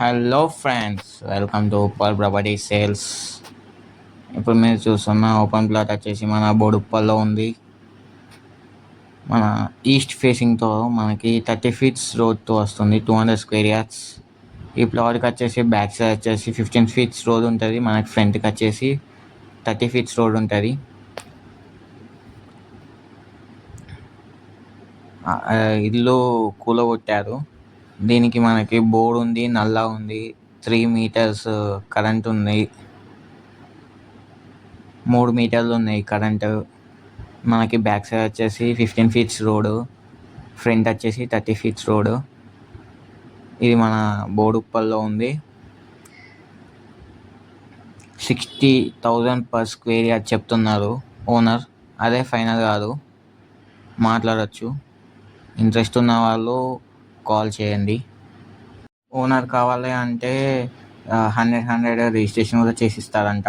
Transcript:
Hello friends, welcome to Uppal property sales. ఇప్పుడు మీరు చూస్తున్న ఓపెన్ ప్లాట్ వచ్చేసి మన బోడుప్పల్లో ఉంది. మన ఈస్ట్ ఫేసింగ్తో మనకి 30 ఫీట్స్ రోడ్తో వస్తుంది, 200 స్క్వేర్ యార్డ్స్. ఈ ప్లాట్కి వచ్చేసి బ్యాక్ సైడ్ వచ్చేసి 15 ఫీట్స్ రోడ్ ఉంటుంది, మనకి ఫ్రంట్కి వచ్చేసి 30 ఫీట్స్ రోడ్ ఉంటుంది. ఇల్లు కూలగొట్టారు. దీనికి మనకి బోర్డు ఉంది, నల్లా ఉంది, 3 మీటర్స్ కరెంట్ ఉంది, 3 మీటర్లు ఉన్నాయి కరెంటు. మనకి బ్యాక్ సైడ్ వచ్చేసి 15 ఫీట్స్ రోడ్డు, ఫ్రంట్ వచ్చేసి 30 ఫీట్స్ రోడ్డు. ఇది మన బోడుప్పల్లో ఉంది. 60,000 పర్ స్క్వేర్ యార్డ్ చెప్తున్నారు ఓనర్. అదే ఫైనల్ కాదు, మాట్లాడచ్చు. ఇంట్రెస్ట్ ఉన్న వాళ్ళు కాల్ చేయండి. ఓనర్ కావాలి అంటే 100 రిజిస్ట్రేషన్ కూడా చేసిస్తారంట.